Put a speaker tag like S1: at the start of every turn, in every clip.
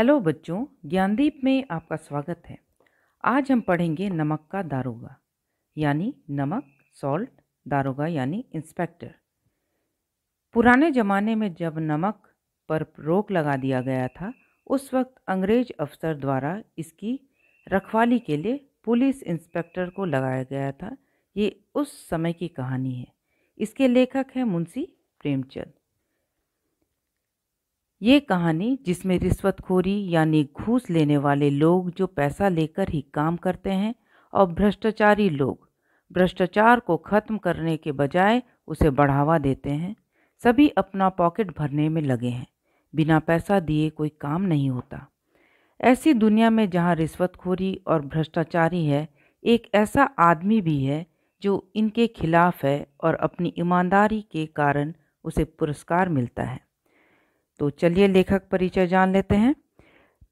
S1: Hello बच्चों, ज्ञानदीप में आपका स्वागत है। आज हम पढ़ेंगे नमक का दारोगा यानी नमक, सॉल्ट, दारोगा यानी इंस्पेक्टर। पुराने ज़माने में जब नमक पर रोक लगा दिया गया था, उस वक्त अंग्रेज अफसर द्वारा इसकी रखवाली के लिए पुलिस इंस्पेक्टर को लगाया गया था। ये उस समय की कहानी है। इसके लेखक हैं मुंशी प्रेमचंद। ये कहानी जिसमें रिश्वतखोरी यानी घूस लेने वाले लोग जो पैसा लेकर ही काम करते हैं और भ्रष्टाचारी लोग भ्रष्टाचार को खत्म करने के बजाय उसे बढ़ावा देते हैं, सभी अपना पॉकेट भरने में लगे हैं। बिना पैसा दिए कोई काम नहीं होता। ऐसी दुनिया में जहाँ रिश्वतखोरी और भ्रष्टाचारी है, एक ऐसा आदमी भी है जो इनके खिलाफ है और अपनी ईमानदारी के कारण उसे पुरस्कार मिलता है। तो चलिए लेखक परिचय जान लेते हैं।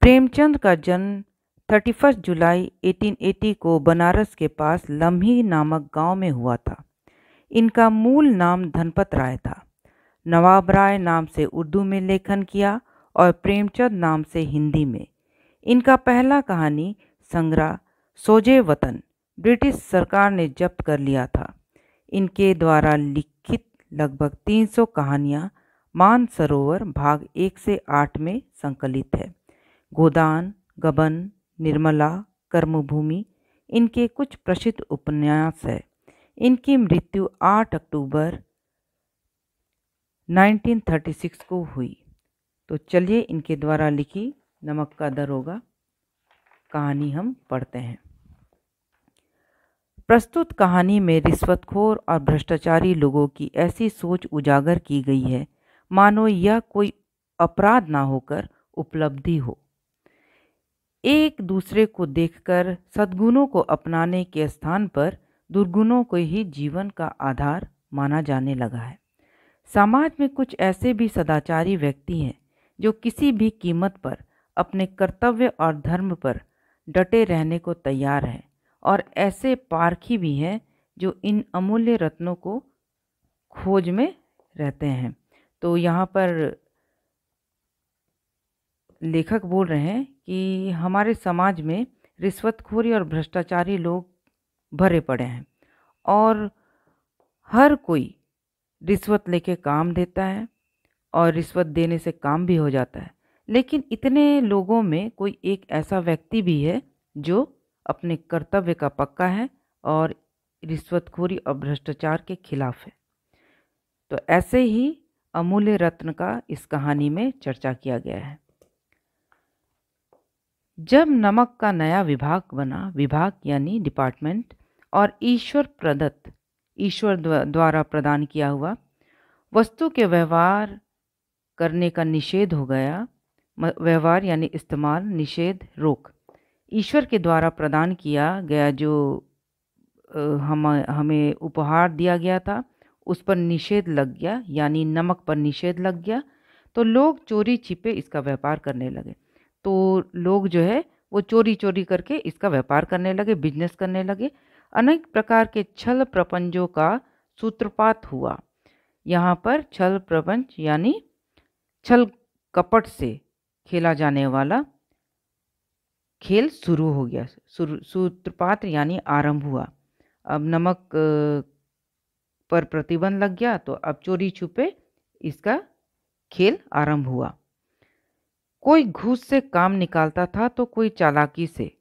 S1: प्रेमचंद का जन्म 31 जुलाई 1880 को बनारस के पास लम्ही नामक गांव में हुआ था। इनका मूल नाम धनपत राय था। नवाब राय नाम से उर्दू में लेखन किया और प्रेमचंद नाम से हिंदी में। इनका पहला कहानी संग्रह सोजे वतन ब्रिटिश सरकार ने जब्त कर लिया था। इनके द्वारा लिखित लगभग 300 कहानियाँ मानसरोवर भाग 1 से 8 में संकलित है। गोदान, गबन, निर्मला, कर्मभूमि इनके कुछ प्रसिद्ध उपन्यास है। इनकी मृत्यु 8 अक्टूबर 1936 को हुई। तो चलिए इनके द्वारा लिखी नमक का दारोगा कहानी हम पढ़ते हैं। प्रस्तुत कहानी में रिश्वतखोर और भ्रष्टाचारी लोगों की ऐसी सोच उजागर की गई है मानो यह कोई अपराध ना होकर उपलब्धि हो। एक दूसरे को देखकर सद्गुणों को अपनाने के स्थान पर दुर्गुणों को ही जीवन का आधार माना जाने लगा है। समाज में कुछ ऐसे भी सदाचारी व्यक्ति हैं जो किसी भी कीमत पर अपने कर्तव्य और धर्म पर डटे रहने को तैयार हैं, और ऐसे पारखी भी हैं जो इन अमूल्य रत्नों को खोज में रहते हैं। तो यहाँ पर लेखक बोल रहे हैं कि हमारे समाज में रिश्वतखोरी और भ्रष्टाचारी लोग भरे पड़े हैं और हर कोई रिश्वत लेके काम देता है और रिश्वत देने से काम भी हो जाता है। लेकिन इतने लोगों में कोई एक ऐसा व्यक्ति भी है जो अपने कर्तव्य का पक्का है और रिश्वतखोरी और भ्रष्टाचार के खिलाफ है। तो ऐसे ही अमूल्य रत्न का इस कहानी में चर्चा किया गया है। जब नमक का नया विभाग बना, विभाग यानी डिपार्टमेंट, और ईश्वर प्रदत्त, ईश्वर द्वारा प्रदान किया हुआ वस्तु के व्यवहार करने का निषेध हो गया। व्यवहार यानी इस्तेमाल, निषेध, रोक। ईश्वर के द्वारा प्रदान किया गया जो हमें उपहार दिया गया था, उस पर निषेध लग गया, यानी नमक पर निषेध लग गया। तो लोग चोरी छिपे इसका व्यापार करने लगे। तो लोग जो है वो चोरी चोरी करके इसका व्यापार करने लगे, बिजनेस करने लगे। अनेक प्रकार के छल प्रपंचों का सूत्रपात हुआ। यहाँ पर छल प्रपंच यानी छल कपट से खेला जाने वाला खेल शुरू हो गया। सूत्रपात यानी आरंभ हुआ। अब नमक पर प्रतिबंध लग गया तो अब चोरी छुपे इसका खेल आरंभ हुआ। कोई घूस से काम निकालता था तो कोई चालाकी से,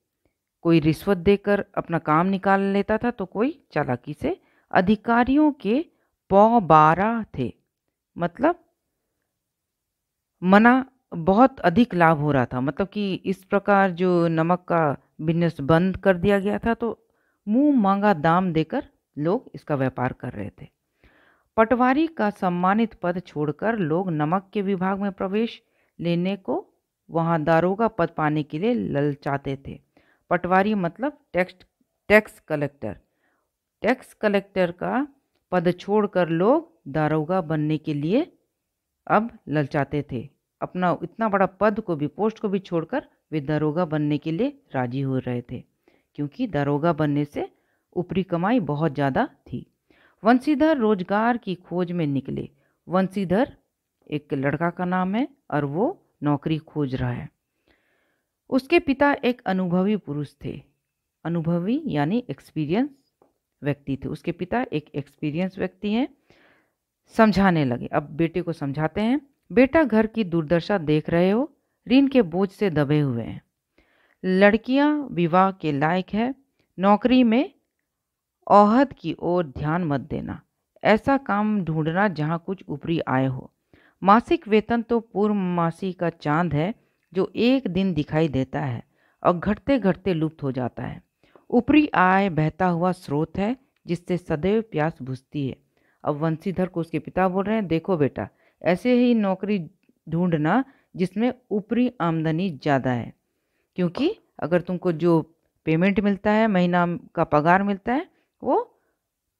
S1: कोई रिश्वत देकर अपना काम निकाल लेता था तो कोई चालाकी से। अधिकारियों के पौ 12 थे, मतलब मना बहुत अधिक लाभ हो रहा था। मतलब कि इस प्रकार जो नमक का बिजनेस बंद कर दिया गया था तो मुंह मांगा दाम देकर लोग इसका व्यापार कर रहे थे। पटवारी का सम्मानित पद छोड़कर लोग नमक के विभाग में प्रवेश लेने को वहां दारोगा पद पाने के लिए ललचाते थे। पटवारी मतलब टैक्स कलेक्टर। टैक्स कलेक्टर का पद छोड़कर लोग दारोगा बनने के लिए अब ललचाते थे। अपना इतना बड़ा पद को भी, पोस्ट को भी छोड़कर वे दारोगा बनने के लिए राजी हो रहे थे, क्योंकि दारोगा बनने से ऊपरी कमाई बहुत ज़्यादा थी। वंशीधर रोजगार की खोज में निकले। वंशीधर एक लड़का का नाम है और वो नौकरी खोज रहा है। उसके पिता एक अनुभवी पुरुष थे। अनुभवी यानी एक्सपीरियंस व्यक्ति थे। उसके पिता एक एक्सपीरियंस व्यक्ति हैं। समझाने लगे। अब बेटे को समझाते हैं, बेटा घर की दुर्दशा देख रहे हो, ऋण के बोझ से दबे हुए हैं। लड़कियां विवाह के लायक है, नौकरी में औहद की ओर ध्यान मत देना। ऐसा काम ढूंढना जहां कुछ ऊपरी आय हो। मासिक वेतन तो पूर्णमासी का चांद है जो एक दिन दिखाई देता है और घटते घटते लुप्त हो जाता है। ऊपरी आय बहता हुआ स्रोत है जिससे सदैव प्यास बुझती है। अब वंशीधर को उसके पिता बोल रहे हैं, देखो बेटा, ऐसे ही नौकरी ढूंढना जिसमें ऊपरी आमदनी ज़्यादा है, क्योंकि अगर तुमको जो पेमेंट मिलता है, महीना का पगार मिलता है, वो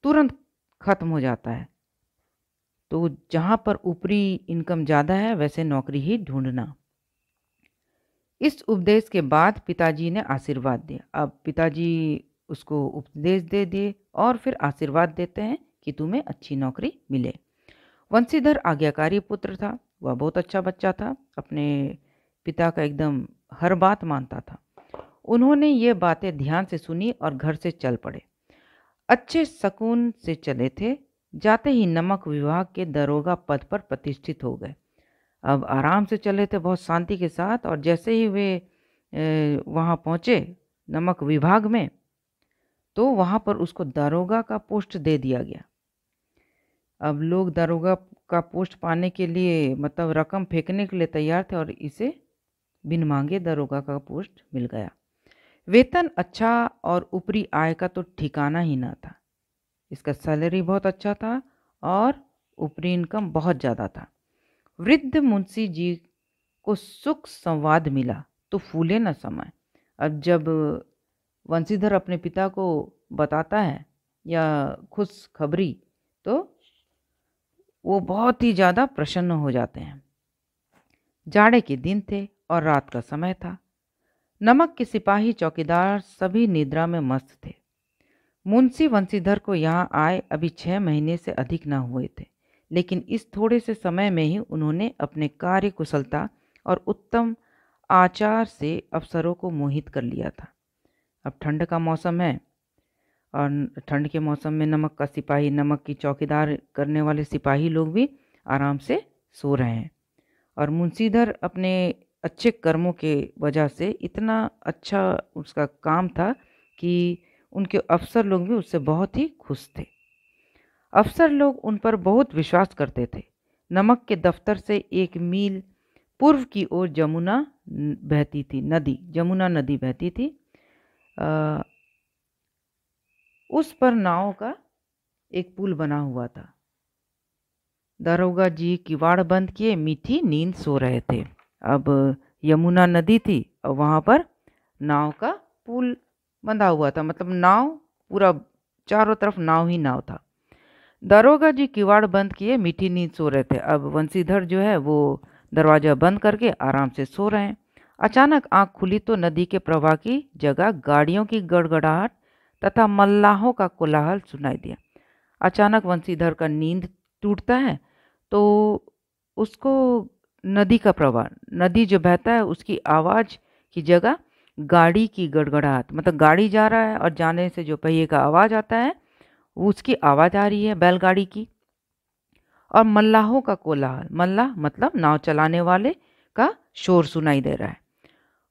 S1: तुरंत खत्म हो जाता है। तो जहाँ पर ऊपरी इनकम ज़्यादा है वैसे नौकरी ही ढूंढना। इस उपदेश के बाद पिताजी ने आशीर्वाद दिया। अब पिताजी उसको उपदेश दे दिए और फिर आशीर्वाद देते हैं कि तुम्हें अच्छी नौकरी मिले। वंशीधर आज्ञाकारी पुत्र था। वह बहुत अच्छा बच्चा था, अपने पिता का एकदम हर बात मानता था। उन्होंने ये बातें ध्यान से सुनी और घर से चल पड़े। अच्छे सकून से चले थे। जाते ही नमक विभाग के दरोगा पद पर प्रतिष्ठित हो गए। अब आराम से चले थे, बहुत शांति के साथ, और जैसे ही वे वहाँ पहुँचे नमक विभाग में, तो वहाँ पर उसको दरोगा का पोस्ट दे दिया गया। अब लोग दरोगा का पोस्ट पाने के लिए मतलब रकम फेंकने के लिए तैयार थे और इसे बिन मांगे दरोगा का पोस्ट मिल गया। वेतन अच्छा और ऊपरी आय का तो ठिकाना ही ना था। इसका सैलरी बहुत अच्छा था और ऊपरी इनकम बहुत ज़्यादा था। वृद्ध मुंशी जी को सुख संवाद मिला तो फूले न समाये। अब जब वंशीधर अपने पिता को बताता है या खुशखबरी, तो वो बहुत ही ज़्यादा प्रसन्न हो जाते हैं। जाड़े के दिन थे और रात का समय था। नमक के सिपाही चौकीदार सभी निद्रा में मस्त थे। मुंशी वंशीधर को यहाँ आए अभी 6 महीने से अधिक न हुए थे, लेकिन इस थोड़े से समय में ही उन्होंने अपने कार्य कुशलता और उत्तम आचार से अफसरों को मोहित कर लिया था। अब ठंड का मौसम है और ठंड के मौसम में नमक का सिपाही, नमक की चौकीदार करने वाले सिपाही लोग भी आराम से सो रहे हैं। और मुंशीधर अपने अच्छे कर्मों के वजह से इतना अच्छा उसका काम था कि उनके अफसर लोग भी उससे बहुत ही खुश थे। अफसर लोग उन पर बहुत विश्वास करते थे। नमक के दफ्तर से 1 मील पूर्व की ओर बहती थी नदी, जमुना नदी बहती थी। उस पर नाव का एक पुल बना हुआ था। दरोगा जी किवाड़ बंद किए मीठी नींद सो रहे थे। अब यमुना नदी थी और वहाँ पर नाव का पुल बंधा हुआ था, मतलब नाव पूरा चारों तरफ नाव ही नाव था। दरोगा जी किवाड़ बंद किए मीठी नींद सो रहे थे। अब वंशीधर जो है वो दरवाजा बंद करके आराम से सो रहे हैं। अचानक आंख खुली तो नदी के प्रवाह की जगह गाड़ियों की गड़गड़ाहट तथा मल्लाहों का कोलाहल सुनाई दिया। अचानक वंशीधर का नींद टूटता है तो उसको नदी का प्रवाह, नदी जो बहता है उसकी आवाज़ की जगह गाड़ी की गड़गड़ाहट, मतलब गाड़ी जा रहा है और जाने से जो पहिए का आवाज़ आता है उसकी आवाज़ आ रही है बैलगाड़ी की। और मल्लाहों का कोलाहल, मल्लाह मतलब नाव चलाने वाले का शोर सुनाई दे रहा है।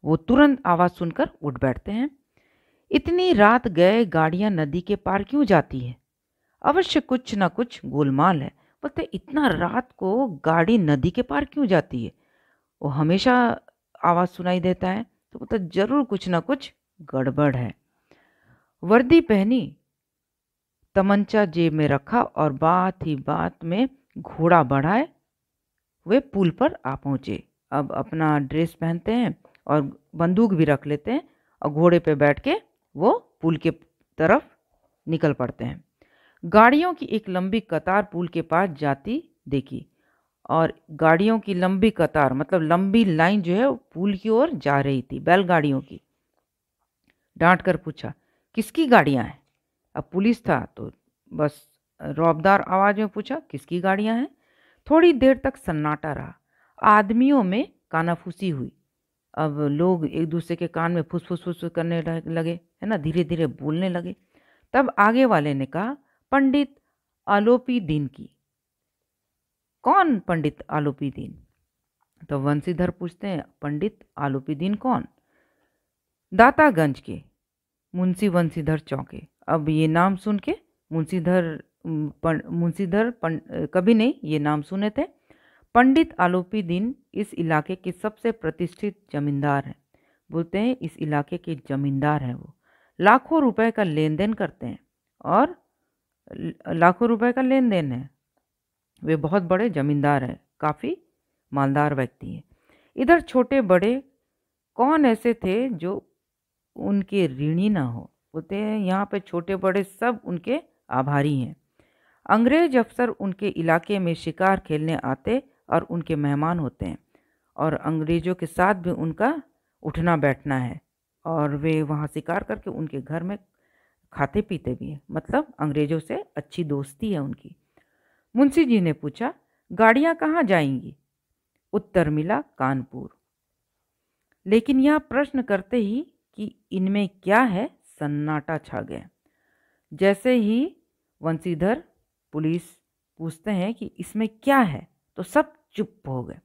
S1: वो तुरंत आवाज़ सुनकर उठ बैठते हैं। इतनी रात गए गाड़ियां नदी के पार क्यों जाती है? अवश्य कुछ ना कुछ गोलमाल है। बोलते इतना रात को गाड़ी नदी के पार क्यों जाती है? वो हमेशा आवाज़ सुनाई देता है, तो बोलते जरूर कुछ ना कुछ गड़बड़ है। वर्दी पहनी, तमंचा जेब में रखा और बात ही बात में घोड़ा बढ़ाए वे पुल पर आ पहुँचे। अब अपना ड्रेस पहनते हैं और बंदूक भी रख लेते हैं और घोड़े पे बैठ के वो पुल के तरफ निकल पड़ते हैं। गाड़ियों की एक लंबी कतार पुल के पास जाती देखी और गाड़ियों की लंबी कतार मतलब लंबी लाइन जो है वो पुल की ओर जा रही थी, बैलगाड़ियों की। डांट कर पूछा, किसकी गाड़ियां हैं? अब पुलिस था तो बस रौबदार आवाज में पूछा, किसकी गाड़ियां हैं? थोड़ी देर तक सन्नाटा रहा। आदमियों में कानाफूसी हुई। अब लोग एक दूसरे के कान में फुस फुस फुस फुस करने लगे, है ना, धीरे धीरे बोलने लगे। तब आगे वाले ने कहा, पंडित आलोपी दीन की। कौन पंडित आलोपी दीन? तो वंशीधर पूछते हैं, पंडित आलोपी दीन कौन? दातागंज के मुंशी वंशीधर चौके। अब ये नाम सुन के मुंशीधर कभी नहीं ये नाम सुने थे। पंडित आलोपी दीन इस इलाके के सबसे प्रतिष्ठित जमींदार हैं। बोलते हैं इस इलाके के जमींदार हैं वो। लाखों रुपए का लेन देन करते हैं और लाखों रुपए का लेन देन है। वे बहुत बड़े जमींदार हैं, काफ़ी मालदार व्यक्ति हैं। इधर छोटे बड़े कौन ऐसे थे जो उनके ऋणी ना हो? बोलते हैं यहाँ पे छोटे बड़े सब उनके आभारी हैं। अंग्रेज अफसर उनके इलाके में शिकार खेलने आते और उनके मेहमान होते हैं, और अंग्रेज़ों के साथ भी उनका उठना बैठना है, और वे वहाँ शिकार करके उनके घर में खाते पीते भी हैं। मतलब अंग्रेज़ों से अच्छी दोस्ती है उनकी। मुंशी जी ने पूछा, गाड़ियाँ कहाँ जाएंगी? उत्तर मिला, कानपुर। लेकिन यह प्रश्न करते ही कि इनमें क्या है, सन्नाटा छा गया। जैसे ही वंशीधर पुलिस पूछते हैं कि इसमें क्या है, तो सब चुप हो गए।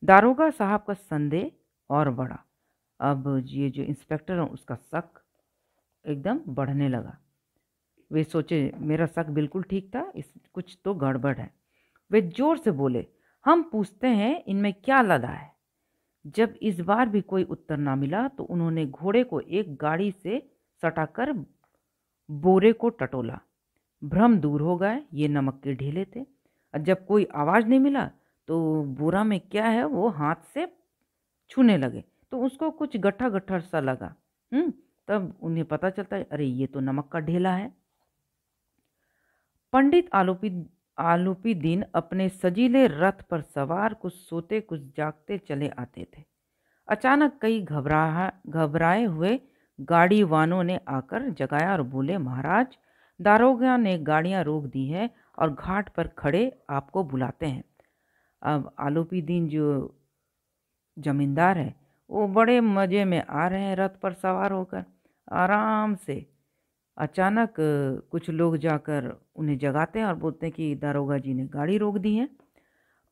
S1: दारोगा साहब का संदेह और बढ़ा। अब ये जो इंस्पेक्टर है उसका शक एकदम बढ़ने लगा। वे सोचे मेरा शक बिल्कुल ठीक था, इस कुछ तो गड़बड़ है। वे जोर से बोले, हम पूछते हैं इनमें क्या लदा है। जब इस बार भी कोई उत्तर ना मिला तो उन्होंने घोड़े को एक गाड़ी से सटाकर बोरे को टटोला। भ्रम दूर हो गए, ये नमक के ढेले थे। और जब कोई आवाज़ नहीं मिला तो बोरा में क्या है वो हाथ से छूने लगे, तो उसको कुछ गट्ठा गट्ठा सा लगा। तब उन्हें पता चलता है, अरे ये तो नमक का ढेला है। पंडित आलोपी दीन अपने सजीले रथ पर सवार कुछ सोते कुछ जागते चले आते थे। अचानक कई घबराए हुए गाड़ी वालों ने आकर जगाया और बोले, महाराज, दारोगा ने गाड़ियां रोक दी है और घाट पर खड़े आपको बुलाते हैं। अब आलोपी दीन जो जमींदार है वो बड़े मज़े में आ रहे हैं रथ पर सवार होकर आराम से। अचानक कुछ लोग जाकर उन्हें जगाते हैं और बोलते हैं कि दारोगा जी ने गाड़ी रोक दी है।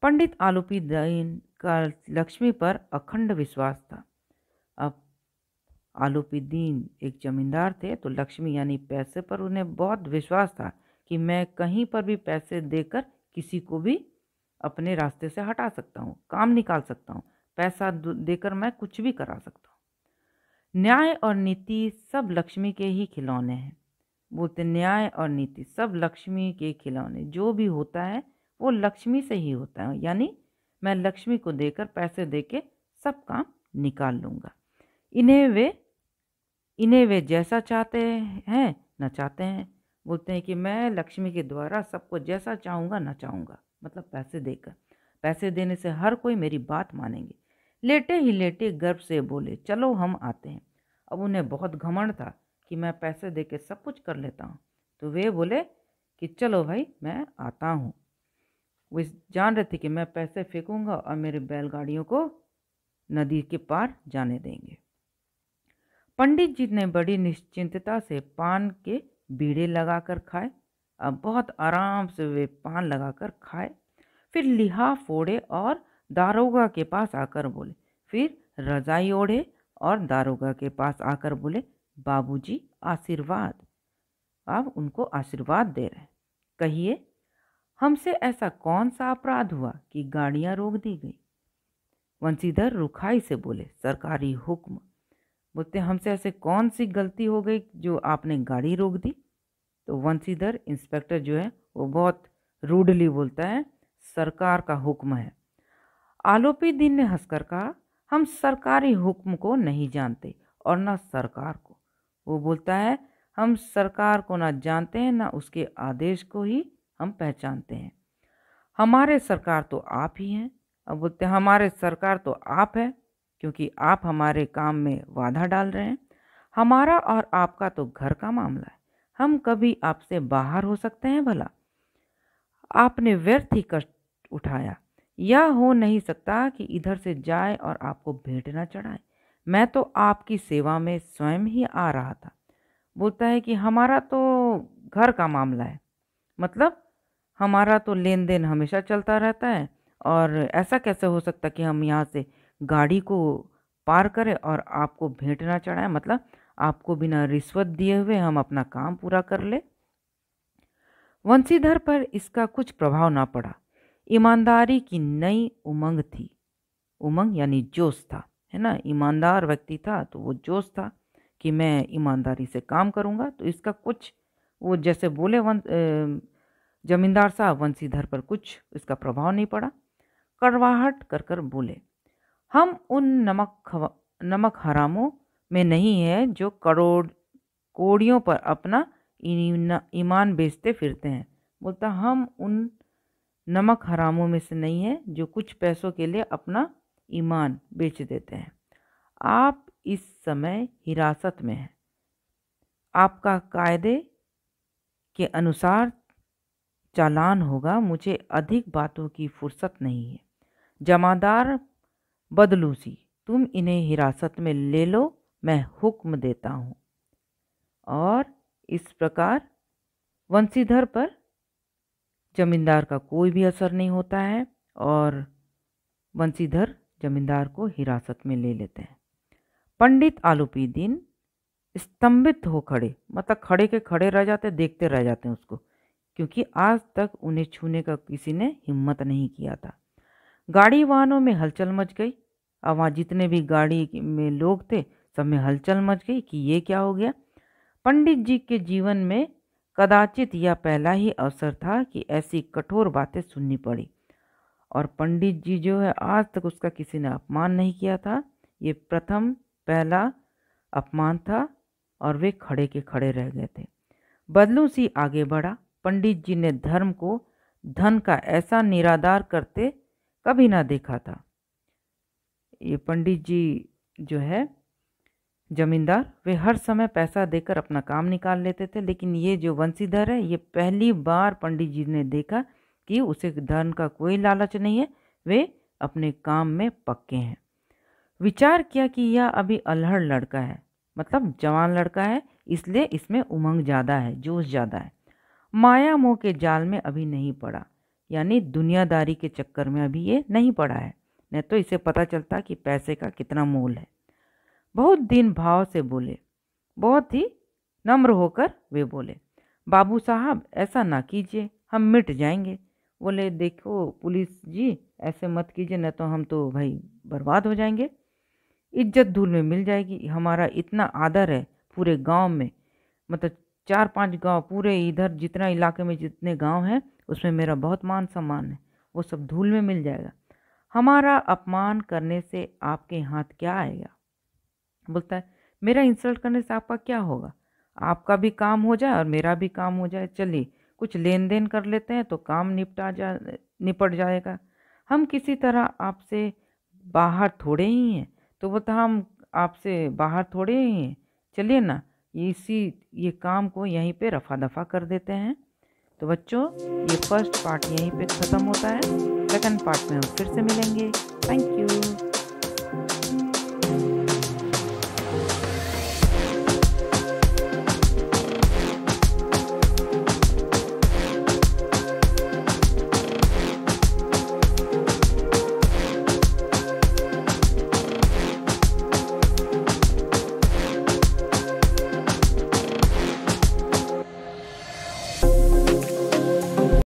S1: पंडित आलोपी दीन का लक्ष्मी पर अखंड विश्वास था। अब आलोपी दीन एक जमींदार थे तो लक्ष्मी यानी पैसे पर उन्हें बहुत विश्वास था कि मैं कहीं पर भी पैसे देकर किसी को भी अपने रास्ते से हटा सकता हूँ, काम निकाल सकता हूँ, पैसा देकर मैं कुछ भी करा सकता हूँ। न्याय और नीति सब लक्ष्मी के ही खिलौने हैं। बोलते न्याय और नीति सब लक्ष्मी के खिलौने, जो भी होता है वो लक्ष्मी से ही होता है, यानी मैं लक्ष्मी को देकर पैसे देके सब काम निकाल लूँगा। इन्हें वे जैसा चाहते हैं न चाहते हैं। बोलते हैं कि मैं लक्ष्मी के द्वारा सबको जैसा चाहूँगा न चाहूँगा, मतलब पैसे देकर। पैसे देने से हर कोई मेरी बात मानेंगे। लेटे ही लेटे गर्व से बोले, चलो हम आते हैं। अब उन्हें बहुत घमंड था कि मैं पैसे देके सब कुछ कर लेता हूँ, तो वे बोले कि चलो भाई मैं आता हूँ। वे जान रहे थे कि मैं पैसे फेंकूंगा और मेरे बैलगाड़ियों को नदी के पार जाने देंगे। पंडित जी ने बड़ी निश्चिंतता से पान के बीड़े लगाकर खाए। अब बहुत आराम से वे पान लगाकर खाए, फिर लिहाफ ओढ़े और दारोगा के पास आकर बोले, फिर रजाई ओढ़े और दारोगा के पास आकर बोले, बाबूजी आशीर्वाद। अब उनको आशीर्वाद दे रहे हैं। कहिए, हमसे ऐसा कौन सा अपराध हुआ कि गाड़ियां रोक दी गई? वंशीधर रुखाई से बोले, सरकारी हुक्म। बोलते हमसे ऐसे कौन सी गलती हो गई जो आपने गाड़ी रोक दी? तो वंशीधर इंस्पेक्टर जो है वो बहुत रूडली बोलता है, सरकार का हुक्म है। आलोपी दीन ने हंसकर कहा, हम सरकारी हुक्म को नहीं जानते और न सरकार को। वो बोलता है, हम सरकार को ना जानते हैं ना उसके आदेश को ही हम पहचानते हैं। हमारे सरकार तो आप ही हैं। अब बोलते हैं हमारे सरकार तो आप है क्योंकि आप हमारे काम में बाधा डाल रहे हैं। हमारा और आपका तो घर का मामला है, हम कभी आपसे बाहर हो सकते हैं भला? आपने व्यर्थ ही कष्ट उठाया। यह हो नहीं सकता कि इधर से जाए और आपको भेंट ना चढ़ाए। मैं तो आपकी सेवा में स्वयं ही आ रहा था। बोलता है कि हमारा तो घर का मामला है, मतलब हमारा तो लेन देन हमेशा चलता रहता है, और ऐसा कैसे हो सकता कि हम यहाँ से गाड़ी को पार करें और आपको भेंट ना चढ़ाएं, मतलब आपको बिना रिश्वत दिए हुए हम अपना काम पूरा कर ले। वंशीधर पर इसका कुछ प्रभाव ना पड़ा। ईमानदारी की नई उमंग थी। उमंग यानी जोश था, है ना। ईमानदार व्यक्ति था तो वो जोश था कि मैं ईमानदारी से काम करूंगा। तो इसका कुछ वो जैसे बोले जमींदार साहब, वंशीधर पर कुछ इसका प्रभाव नहीं पड़ा। कड़वाहट कर कर बोले, हम उन नमक हरामों में नहीं है जो कोड़ियों पर अपना ईमान बेचते फिरते हैं। बोलता हम उन नमक हरामों में से नहीं है जो कुछ पैसों के लिए अपना ईमान बेच देते हैं। आप इस समय हिरासत में हैं। आपका कायदे के अनुसार चालान होगा। मुझे अधिक बातों की फुर्सत नहीं है। जमादार बदलूसी, तुम इन्हें हिरासत में ले लो, मैं हुक्म देता हूँ। और इस प्रकार वंशीधर पर जमींदार का कोई भी असर नहीं होता है और वंशीधर जमींदार को हिरासत में ले लेते हैं। पंडित आलूपीदीन स्तंभित हो खड़े, मतलब खड़े के खड़े रह जाते, देखते रह जाते हैं उसको, क्योंकि आज तक उन्हें छूने का किसी ने हिम्मत नहीं किया था। गाड़ी वाहनों में हलचल मच गई। अब वहाँ जितने भी गाड़ी में लोग थे सब में हलचल मच गई कि ये क्या हो गया। पंडित जी के जीवन में कदाचित यह पहला ही अवसर था कि ऐसी कठोर बातें सुननी पड़ी, और पंडित जी जो है आज तक उसका किसी ने अपमान नहीं किया था। ये प्रथम पहला अपमान था और वे खड़े के खड़े रह गए थे। बदलू सी आगे बढ़ा। पंडित जी ने धर्म को धन का ऐसा निरादार करते कभी ना देखा था। ये पंडित जी जो है जमींदार, वे हर समय पैसा देकर अपना काम निकाल लेते थे, लेकिन ये जो वंशीधर है ये पहली बार पंडित जी ने देखा कि उसे धन का कोई लालच नहीं है, वे अपने काम में पक्के हैं। विचार किया कि यह अभी अल्हड़ लड़का है, मतलब जवान लड़का है, इसलिए इसमें उमंग ज़्यादा है, जोश ज़्यादा है। माया मोह के जाल में अभी नहीं पड़ा, यानी दुनियादारी के चक्कर में अभी ये नहीं पड़ा है, नहीं तो इसे पता चलता कि पैसे का कितना मोल है। बहुत दिन भाव से बोले, बहुत ही नम्र होकर वे बोले, बाबू साहब ऐसा ना कीजिए, हम मिट जाएंगे। बोले देखो पुलिस जी, ऐसे मत कीजिए, न तो हम तो भाई बर्बाद हो जाएंगे, इज्जत धूल में मिल जाएगी। हमारा इतना आदर है पूरे गांव में, मतलब 4-5 गांव, पूरे इधर जितना इलाके में जितने गांव हैं उसमें मेरा बहुत मान सम्मान है, वो सब धूल में मिल जाएगा। हमारा अपमान करने से आपके हाथ क्या आएगा। बोलता है मेरा इंसल्ट करने से आपका क्या होगा, आपका भी काम हो जाए और मेरा भी काम हो जाए। चलिए कुछ लेन देन कर लेते हैं तो काम निपट जाएगा। हम किसी तरह आपसे बाहर थोड़े ही हैं। तो बोलता हम आपसे बाहर थोड़े ही हैं, चलिए ना ये काम को यहीं पे रफा दफा कर देते हैं। तो बच्चों ये फर्स्ट पार्ट यहीं पे ख़त्म होता है। सेकंड पार्ट में हम फिर से मिलेंगे। Thank you.